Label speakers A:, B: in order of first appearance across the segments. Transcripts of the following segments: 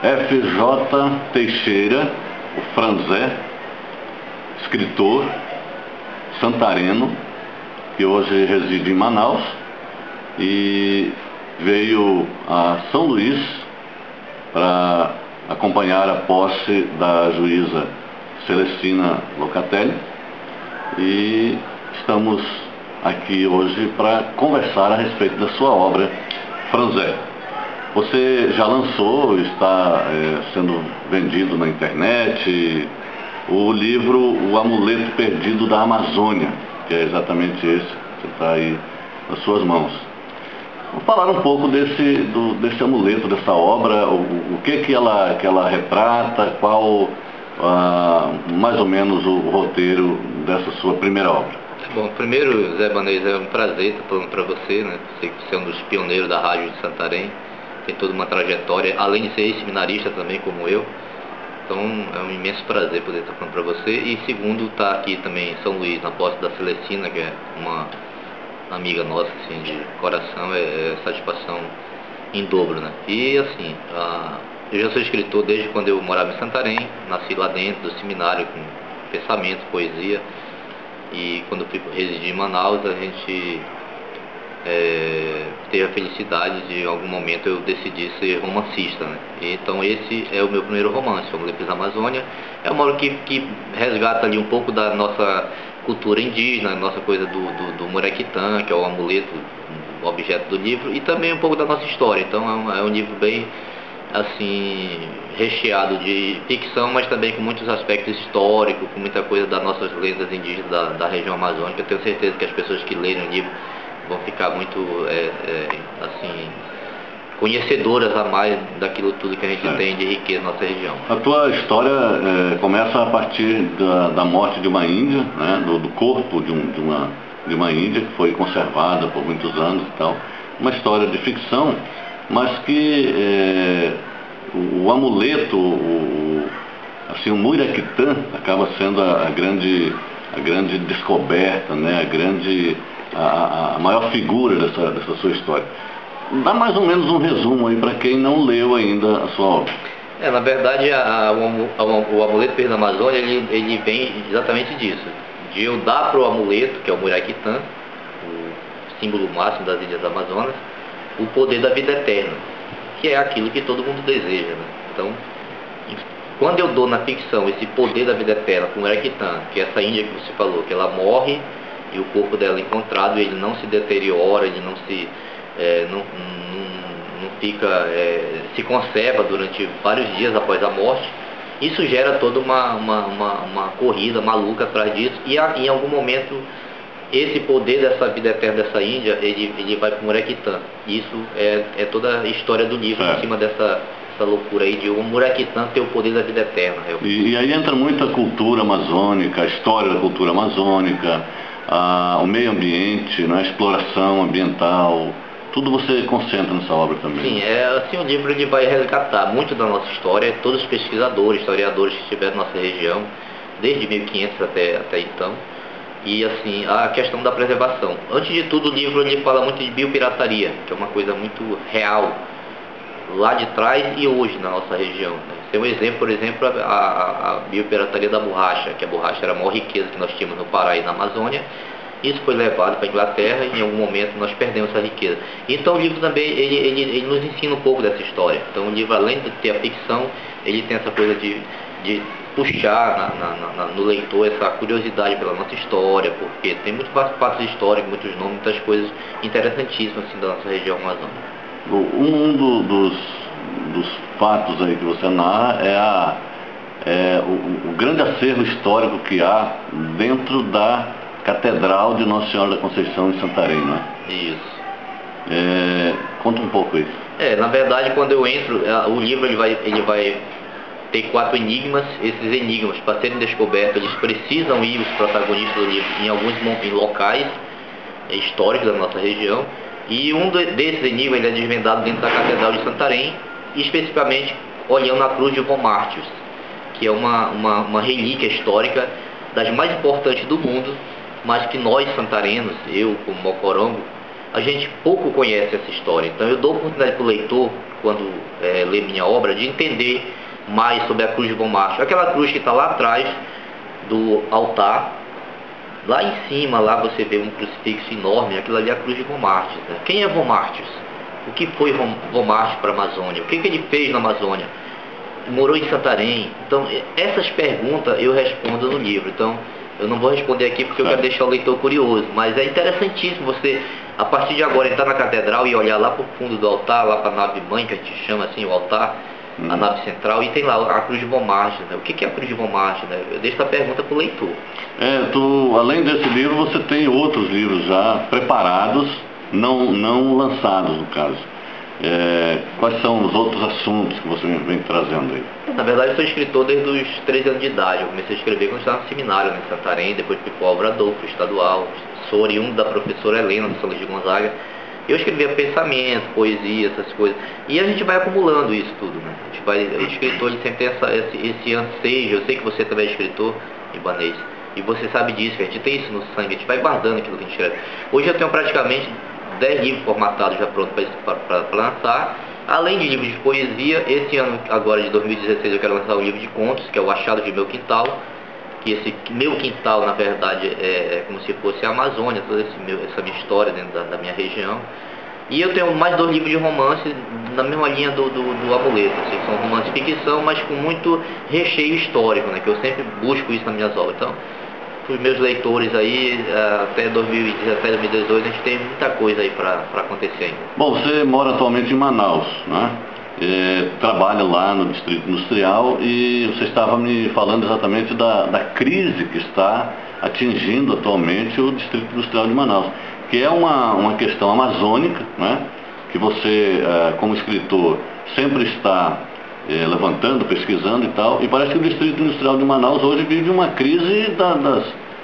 A: FJ Teixeira, o Franzé, escritor santareno, que hoje reside em Manaus e veio a São Luís para acompanhar a posse da juíza Celestina Locatelli, e estamos aqui hoje para conversar a respeito da sua obra, Franzé. Você já lançou, está sendo vendido na internet, o livro O Amuleto Perdido da Amazônia, que é exatamente esse que está aí nas suas mãos. Vamos falar um pouco desse amuleto, dessa obra, o que ela retrata, qual mais ou menos o roteiro dessa sua primeira obra.
B: Bom, primeiro, Zé Banez, é um prazer estar falando para você, né? Sei que você é um dos pioneiros da rádio de Santarém, tem toda uma trajetória, além de ser ex-seminarista também, como eu. Então é um imenso prazer poder estar falando para você. E segundo, estar aqui também em São Luís, na posse da Celestina, que é uma amiga nossa, assim, de coração, é satisfação em dobro, né? E assim, eu já sou escritor desde quando eu morava em Santarém, nasci lá dentro do seminário com pensamento, poesia. E quando eu fui residir em Manaus, a gente teve a felicidade de, em algum momento, eu decidi ser romancista, né? Então esse é o meu primeiro romance, O Amuleto da Amazônia. É uma obra que resgata ali um pouco da nossa cultura indígena, nossa coisa do Muraquitã, que é o amuleto, o objeto do livro, e também um pouco da nossa história. Então é um livro bem, assim, recheado de ficção, mas também com muitos aspectos históricos, com muita coisa das nossas lendas indígenas da região amazônica. Eu tenho certeza que as pessoas que lerem o livro vão ficar muito, assim, conhecedoras a mais daquilo tudo que a gente tem de riqueza na nossa região.
A: A tua história começa a partir da morte de uma índia, né, do corpo de uma índia que foi conservada por muitos anos e tal. Uma história de ficção, mas que o amuleto, assim, o Muraquitã acaba sendo a grande descoberta, né, a maior figura dessa sua história. Dá mais ou menos um resumo aí para quem não leu ainda a sua obra.
B: Na verdade, o Amuleto Perdido da Amazônia, ele vem exatamente disso, de eu dar para o amuleto, que é o Muraquitã, o símbolo máximo das Ilhas do Amazonas, o poder da vida eterna, que é aquilo que todo mundo deseja, né? Então, quando eu dou na ficção esse poder da vida eterna para o Muraquitã, que é essa índia que você falou, que ela morre e o corpo dela é encontrado, ele não se deteriora, ele não se não fica, se conserva durante vários dias após a morte. Isso gera toda uma corrida maluca atrás disso, e em algum momento esse poder dessa vida eterna dessa Índia, ele vai para o Muraquitã. Isso é toda a história do livro, em cima dessa loucura aí de o Muraquitã ter o poder da vida eterna.
A: E aí entra muita cultura amazônica, a história da cultura amazônica, o meio ambiente, né, a exploração ambiental. Tudo você concentra nessa obra também.
B: Sim, assim, o livro ele vai resgatar muito da nossa história, todos os pesquisadores, historiadores que estiveram na nossa região, desde 1500 até então, e assim, a questão da preservação. Antes de tudo, o livro ele fala muito de biopirataria, que é uma coisa muito real, lá de trás e hoje na nossa região, né? Tem um exemplo, por exemplo, a biopirataria da borracha, que a borracha era a maior riqueza que nós tínhamos no Pará e na Amazônia. Isso foi levado para a Inglaterra e em algum momento nós perdemos essa riqueza. Então o livro também, ele nos ensina um pouco dessa história. Então o livro, além de ter a ficção, ele tem essa coisa de puxar no leitor essa curiosidade pela nossa história, porque tem muitos fatos históricos, muitos nomes, muitas coisas interessantíssimas assim, da nossa região amazônica.
A: Dos fatos aí que você narra o grande acervo histórico que há dentro da Catedral de Nossa Senhora da Conceição em Santarém, não é?
B: Isso.
A: Conta um pouco isso.
B: Na verdade, quando eu entro, o livro ele vai ter 4 enigmas. Esses enigmas, para serem descobertos, eles precisam ir, os protagonistas do livro, em alguns locais históricos da nossa região. E desses enigmas ele é desvendado dentro da Catedral de Santarém, especificamente olhando a Cruz de Bomártios, que é uma relíquia histórica das mais importantes do mundo, mas que nós santarenos, eu como mocorongo, a gente pouco conhece essa história. Então eu dou oportunidade para o leitor, quando lê minha obra, de entender mais sobre a cruz de Montmartre. Aquela cruz que está lá atrás do altar, lá em cima, lá você vê um crucifixo enorme, aquilo ali é a cruz de Montmartre. Né? Quem é Montmartre? O que foi Montmartre para a Amazônia? O que ele fez na Amazônia? Morou em Santarém? Então, essas perguntas eu respondo no livro. Então, eu não vou responder aqui porque eu quero deixar o leitor curioso, mas é interessantíssimo você, a partir de agora, entrar na catedral e olhar lá para o fundo do altar, lá para a nave mãe, que a gente chama assim, o altar, a nave central, e tem lá a cruz de Montmartre. Né? O que é a cruz de Montmartre? Né? Eu deixo essa pergunta para o leitor.
A: Além desse livro, você tem outros livros já preparados, não lançados, no caso. Quais são os outros assuntos que você vem trazendo aí?
B: Na verdade, eu sou escritor desde os 13 anos de idade. Eu comecei a escrever quando estava no seminário, em Santarém, depois fui para o Obrador, fui estadual. Sou oriundo da professora Helena, do São Luís de Gonzaga. Eu escrevia pensamento, poesia, essas coisas. E a gente vai acumulando isso tudo, né? O escritor, ele sempre tem esse ansejo. Eu sei que você também é escritor, Ibanez, e você sabe disso, a gente tem isso no sangue, a gente vai guardando aquilo que a gente escreve. Hoje eu tenho praticamente 10 livros formatados já prontos para lançar, além de livros de poesia. Esse ano, agora de 2016, eu quero lançar um livro de contos, que é o Achado de Meu Quintal, que esse meu quintal, na verdade, é como se fosse a Amazônia, toda essa minha história dentro da minha região. E eu tenho mais 2 livros de romance na mesma linha do Amuleto, assim, são romances de ficção, mas com muito recheio histórico, né, que eu sempre busco isso nas minhas obras. Então, os meus leitores aí, até 2017, 2018, a gente tem muita coisa aí para acontecer ainda.
A: Bom, você mora atualmente em Manaus, né? Trabalha lá no Distrito Industrial, e você estava me falando exatamente da crise que está atingindo atualmente o Distrito Industrial de Manaus, que é uma questão amazônica, né? Que você, como escritor, sempre está levantando, pesquisando e tal, e parece que o Distrito Industrial de Manaus hoje vive uma crise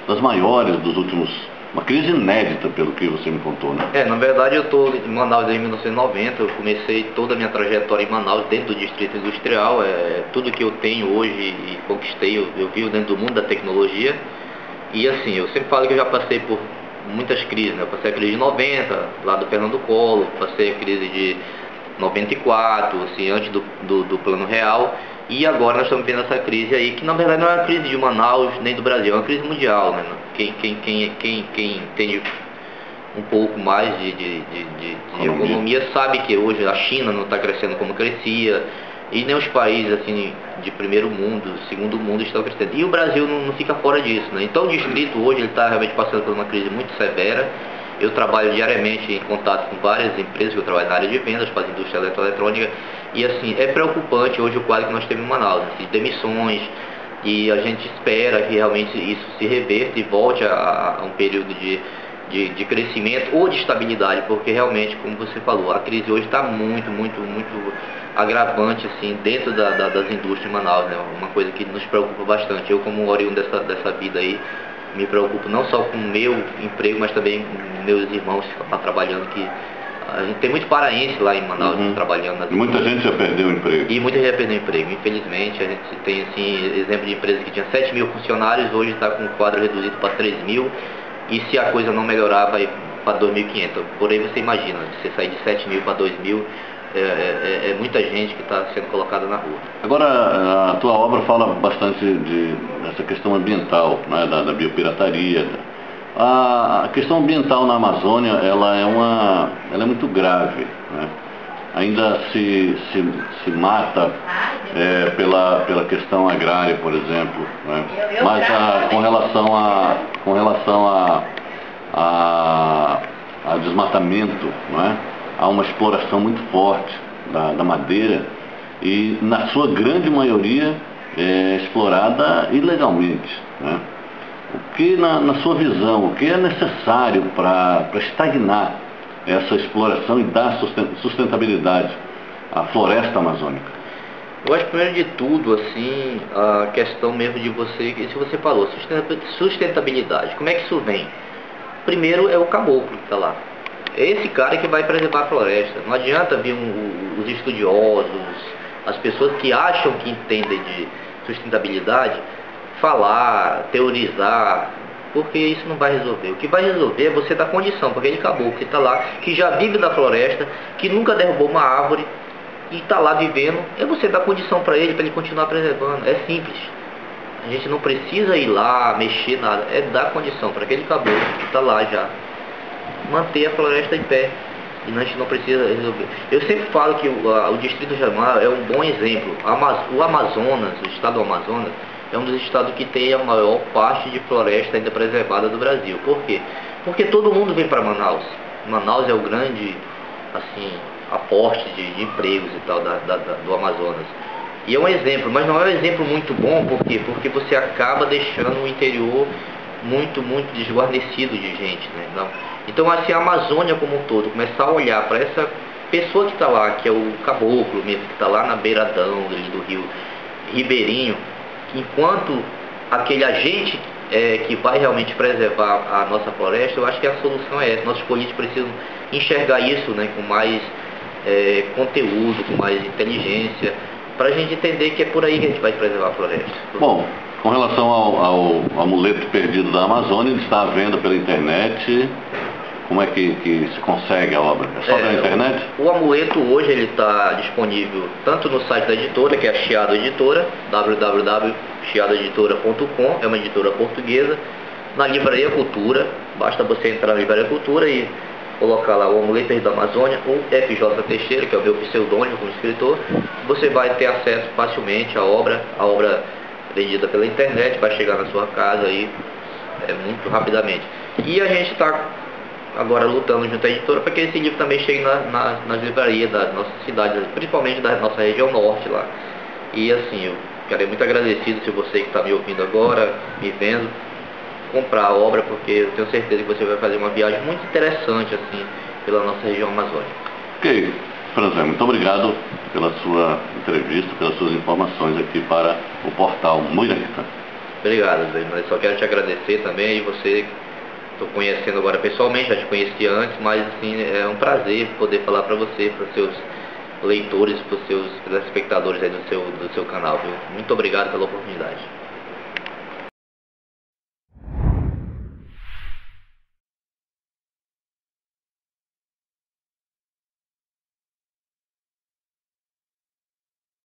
A: das maiores dos últimos, uma crise inédita, pelo que você me contou, né?
B: Na verdade eu estou em Manaus desde 1990, eu comecei toda a minha trajetória em Manaus dentro do Distrito Industrial. Tudo que eu tenho hoje e conquistei, eu vivo dentro do mundo da tecnologia. E assim, eu sempre falo que eu já passei por muitas crises, né? Eu passei a crise de 90, lá do Fernando Collor, passei a crise de 94, assim, antes do Plano Real, e agora nós estamos vendo essa crise aí, que na verdade não é uma crise de Manaus nem do Brasil, é uma crise mundial, né? Quem entende um pouco mais de economia sabe que hoje a China não está crescendo como crescia, e nem os países assim de primeiro mundo, segundo mundo estão crescendo, e o Brasil não fica fora disso, né? Então o distrito hoje ele está realmente passando por uma crise muito severa. Eu trabalho diariamente em contato com várias empresas, que eu trabalho na área de vendas, para a indústria eletroeletrônica, e assim, é preocupante hoje o quadro que nós temos em Manaus, assim, demissões, e a gente espera que realmente isso se reverta e volte a um período de crescimento ou de estabilidade, porque realmente, como você falou, a crise hoje está muito agravante, assim, dentro das indústrias em Manaus, né? Uma coisa que nos preocupa bastante. Eu, como oriundo dessa vida aí, me preocupo não só com o meu emprego, mas também com meus irmãos que estão trabalhando, que a gente tem muito paraense lá em Manaus trabalhando.
A: E muita gente já perdeu o emprego.
B: E muita gente já perdeu o emprego, infelizmente. A gente tem assim, exemplo de empresa que tinha 7 mil funcionários, hoje está com o quadro reduzido para 3 mil, e se a coisa não melhorar vai para 2.500. Por aí você imagina, você sair de 7 mil para 2 mil, é muita gente que está sendo colocada na rua.
A: Agora, a tua obra fala bastante dessa questão ambiental, né, da biopirataria. A questão ambiental na Amazônia, ela é muito grave, né? Ainda se mata pela questão agrária, por exemplo, né? Mas com relação a desmatamento, não é? Há uma exploração muito forte da madeira, e na sua grande maioria é explorada ilegalmente, né? O que, na sua visão, o que é necessário para estagnar essa exploração e dar sustentabilidade à floresta amazônica?
B: Eu acho, primeiro de tudo, assim, a questão mesmo de isso você falou, sustentabilidade. Como é que isso vem? Primeiro é o caboclo que está lá. É esse cara que vai preservar a floresta. Não adianta vir os estudiosos, as pessoas que acham que entendem de sustentabilidade, falar, teorizar, porque isso não vai resolver. O que vai resolver é você dar condição para aquele caboclo que está lá, que já vive da floresta, que nunca derrubou uma árvore e está lá vivendo, é você dar condição para ele continuar preservando. É simples. A gente não precisa ir lá, mexer nada, é dar condição para aquele caboclo que está lá já, manter a floresta em pé. E a gente não precisa resolver. Eu sempre falo que o Distrito Jaguar é um bom exemplo. O Amazonas, o estado do Amazonas, é um dos estados que tem a maior parte de floresta ainda preservada do Brasil. Por quê? Porque todo mundo vem para Manaus. Manaus é o grande, assim, aporte de empregos e tal do Amazonas. E é um exemplo, mas não é um exemplo muito bom, por quê? Porque você acaba deixando o interior muito desguarnecido de gente, né? Então, assim, a Amazônia como um todo, começar a olhar para essa pessoa que está lá, que é o caboclo mesmo, que está lá na beiradão do rio Ribeirinho, enquanto aquele agente que vai realmente preservar a nossa floresta, eu acho que a solução é essa. Nossos políticos precisam enxergar isso, né, com mais conteúdo, com mais inteligência, para a gente entender que é por aí que a gente vai preservar a floresta.
A: Bom, com relação ao amuleto perdido da Amazônia, ele está à venda pela internet. Como é que se consegue a obra? É só pela internet?
B: O amuleto hoje ele está disponível tanto no site da editora, que é a Chiado Editora, www.chiadoeditora.com, é uma editora portuguesa. Na Livraria Cultura, basta você entrar na Livraria Cultura e colocar lá o amuleto perdido da Amazônia, ou FJ Teixeira, que é o meu pseudônimo como escritor. Você vai ter acesso facilmente à obra. A obra vendida pela internet vai chegar na sua casa aí muito rapidamente. E a gente está agora lutando junto à editora para que esse livro também chegue nas livrarias das nossas cidades, principalmente da nossa região norte lá. E assim, eu ficarei muito agradecido se você que está me ouvindo agora, me vendo, comprar a obra, porque eu tenho certeza que você vai fazer uma viagem muito interessante assim pela nossa região amazônica.
A: Ok, Franzé, muito obrigado pela sua entrevista, pelas suas informações aqui para o portal Muirapitã.
B: Obrigado, Zé. Mas só quero te agradecer também, e você, estou conhecendo agora pessoalmente, já te conheci antes, mas assim, é um prazer poder falar para você, para os seus leitores, para os seus espectadores aí do seu canal, viu? Muito obrigado pela oportunidade.